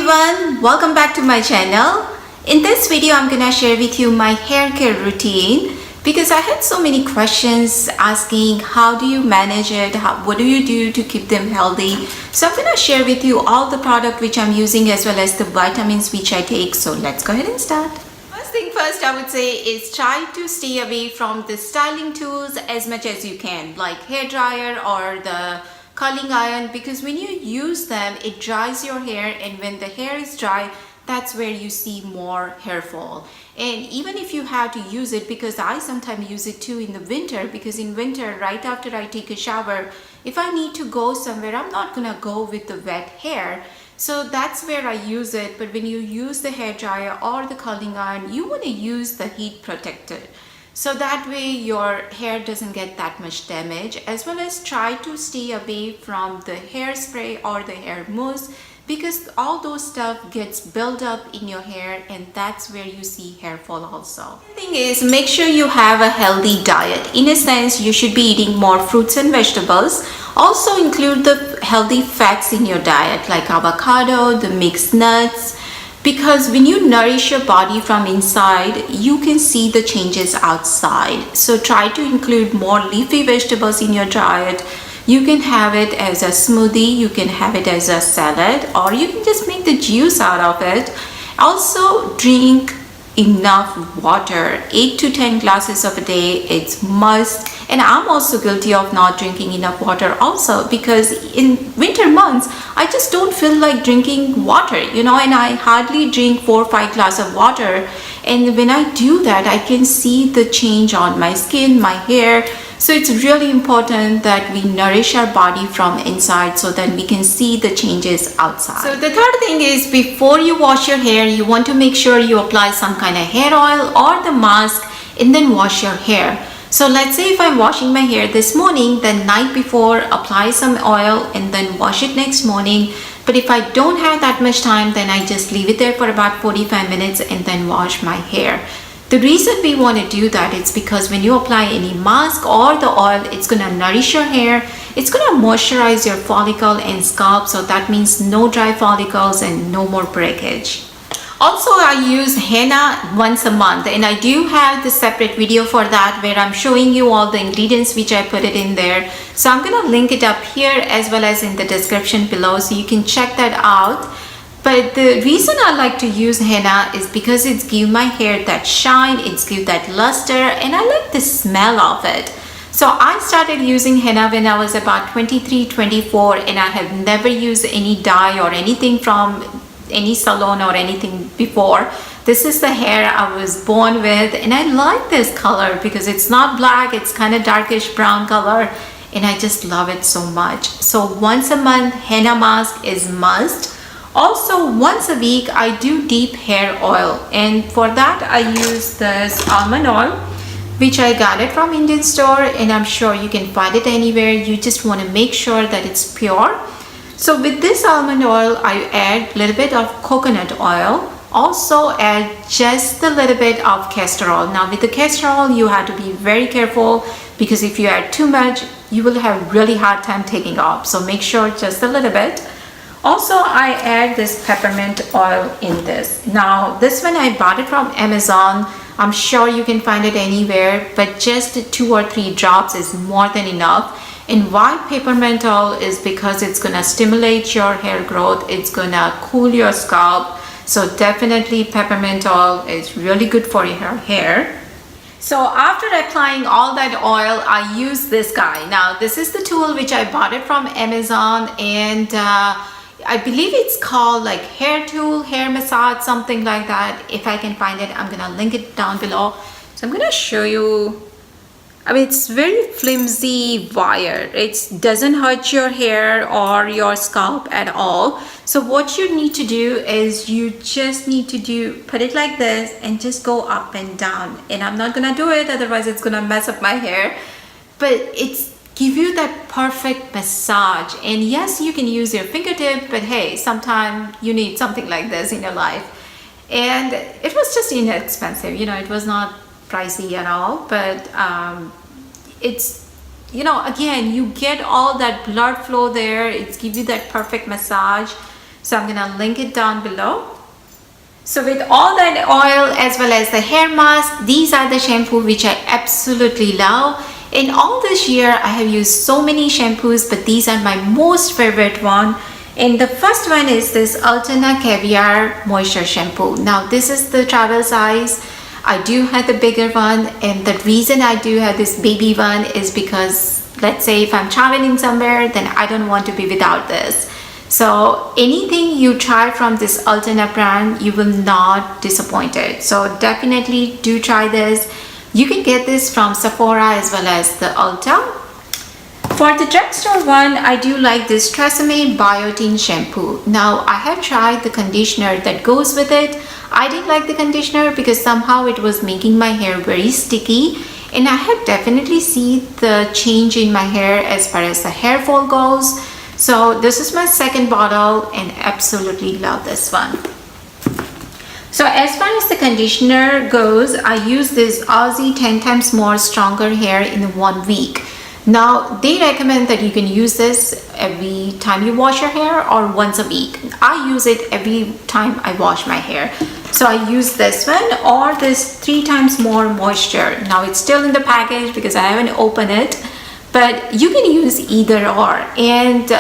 everyone, welcome back to my channel. In this video I'm gonna share with you my hair care routine because I had so many questions asking how do you manage it, what do you do to keep them healthy. So I'm gonna share with you all the product which I'm using as well as the vitamins which I take. So let's go ahead and start. First thing first, I would say is try to stay away from the styling tools as much as you can, like hair dryer or the curling iron, because when you use them it dries your hair, and when the hair is dry, that's where you see more hair fall. And even if you have to use it, because I sometimes use it too in the winter, because in winter right after I take a shower, if I need to go somewhere, I'm not gonna go with the wet hair, so that's where I use it. But when you use the hair dryer or the curling iron, you want to use the heat protector, so that way your hair doesn't get that much damage. As well as try to stay away from the hairspray or the hair mousse, because all those stuff gets built up in your hair, and that's where you see hair fall also. The thing is, make sure you have a healthy diet. In a sense, you should be eating more fruits and vegetables. Also include the healthy fats in your diet like avocado, the mixed nuts, because when you nourish your body from inside, you can see the changes outside. So try to include more leafy vegetables in your diet. You can have it as a smoothie, you can have it as a salad, or you can just make the juice out of it. Also drink enough water, 8 to 10 glasses of a day, it's must. And I'm also guilty of not drinking enough water also, because in winter months I just don't feel like drinking water, and I hardly drink 4 or 5 glasses of water. And when I do that, I can see the change on my skin, my hair. So it's really important that we nourish our body from inside so that we can see the changes outside. So the third thing is, before you wash your hair, you want to make sure you apply some kind of hair oil or the mask and then wash your hair. So let's say if I'm washing my hair this morning, the night before apply some oil and then wash it next morning. But if I don't have that much time, then I just leave it there for about 45 minutes and then wash my hair. The reason we want to do that is because when you apply any mask or the oil, it's going to nourish your hair, it's going to moisturize your follicle and scalp, so that means no dry follicles and no more breakage. Also, I use henna once a month, and I do have the separate video for that where I'm showing you all the ingredients which I put it in there. So I'm going to link it up here as well as in the description below, so you can check that out. But the reason I like to use henna is because it's give my hair that shine, it's give that luster, and I like the smell of it. So I started using henna when I was about 23, 24, and I have never used any dye or anything from any salon or anything before. This is the hair I was born with, and I like this color because it's not black, it's kind of darkish brown color, and I just love it so much. So once a month, henna mask is must. Also, once a week, I do deep hair oil, and for that I use this almond oil, which I got it from Indian store, and I'm sure you can find it anywhere. You just want to make sure that it's pure. So with this almond oil, I add a little bit of coconut oil. Also add just a little bit of castor oil. Now with the castor oil, you have to be very careful, because if you add too much, you will have really hard time taking off. So make sure just a little bit. Also, I add this peppermint oil in this. Now, this one I bought it from Amazon. I'm sure you can find it anywhere, but just 2 or 3 drops is more than enough. And why peppermint oil is because it's gonna stimulate your hair growth. It's gonna cool your scalp. So definitely peppermint oil is really good for your hair. So after applying all that oil, I use this guy. Now, this is the tool which I bought it from Amazon, and I believe it's called like hair tool, hair massage, something like that. If I can find it, I'm gonna link it down below. So I'm gonna show you. I mean, it's very flimsy wire. It doesn't hurt your hair or your scalp at all. So what you need to do is you just need to put it like this and just go up and down. And I'm not gonna do it, otherwise it's gonna mess up my hair. But it's give you that perfect massage. And yes, you can use your fingertip, but hey, sometimes you need something like this in your life. And it was just inexpensive, it was not pricey at all, but it's, again, you get all that blood flow there. It's give you that perfect massage. So I'm gonna link it down below. So with all that oil as well as the hair mask, these are the shampoo which I absolutely love. In all this year, I have used so many shampoos, but these are my most favorite one. And the first one is this Alterna Caviar Moisture Shampoo. Now this is the travel size. I do have the bigger one, and the reason I do have this baby one is because let's say if I'm traveling somewhere, then I don't want to be without this. So anything you try from this Alterna brand, you will not disappointed. So definitely do try this. You can get this from Sephora as well as the Ulta. For the drugstore one, I do like this Tresemme Biotin shampoo. Now I have tried the conditioner that goes with it. I didn't like the conditioner because somehow it was making my hair very sticky, and I have definitely seen the change in my hair as far as the hair fall goes. So this is my second bottle and absolutely love this one. So as far as the conditioner goes, I use this Aussie 10 times more stronger hair in 1 week. Now they recommend that you can use this every time you wash your hair or once a week. I use it every time I wash my hair. So I use this one or this 3 times more moisture. Now it's still in the package because I haven't opened it, but you can use either or. And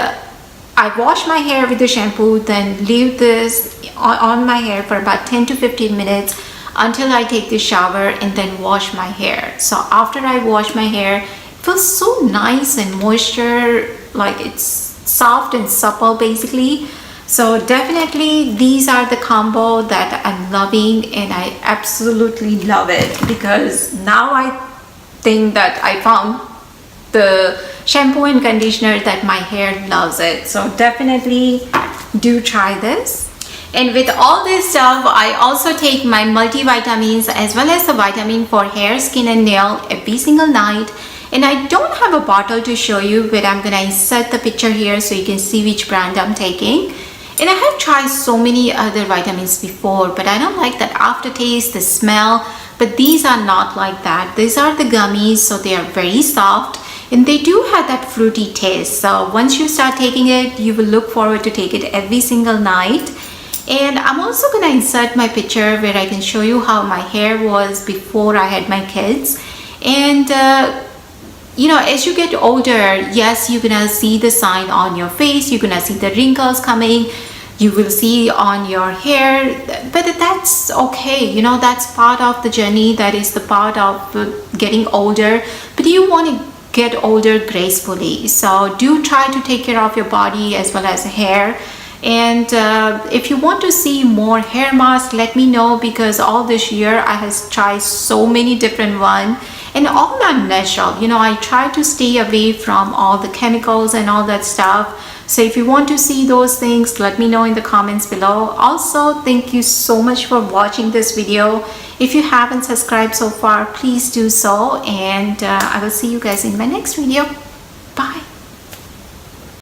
I wash my hair with the shampoo, then leave this on my hair for about 10 to 15 minutes until I take the shower and then wash my hair. So after I wash my hair, it feels so nice and moisture, like it's soft and supple basically. So definitely these are the combo that I'm loving, and I absolutely love it because now I think that I found the shampoo and conditioner that my hair loves it. So definitely do try this. And with all this stuff, I also take my multivitamins as well as the vitamin for hair, skin and nail every single night. And I don't have a bottle to show you, but I'm gonna insert the picture here so you can see which brand I'm taking. And I have tried so many other vitamins before, but I don't like that aftertaste, the smell. But these are not like that. These are the gummies, so they are very soft. And they do have that fruity taste. So once you start taking it, you will look forward to take it every single night. And I'm also gonna insert my picture where I can show you how my hair was before I had my kids. And you know, as you get older, yes, you're gonna see the sign on your face, you're gonna see the wrinkles coming, you will see on your hair, but that's okay. You know, that's part of the journey, that is the part of getting older. But you want to get older gracefully, so do try to take care of your body as well as hair. And if you want to see more hair masks, let me know, because all this year I have tried so many different ones and all are natural. You know, I try to stay away from all the chemicals and all that stuff. So if you want to see those things, let me know in the comments below. Also, thank you so much for watching this video. If you haven't subscribed so far, please do so, and I will see you guys in my next video.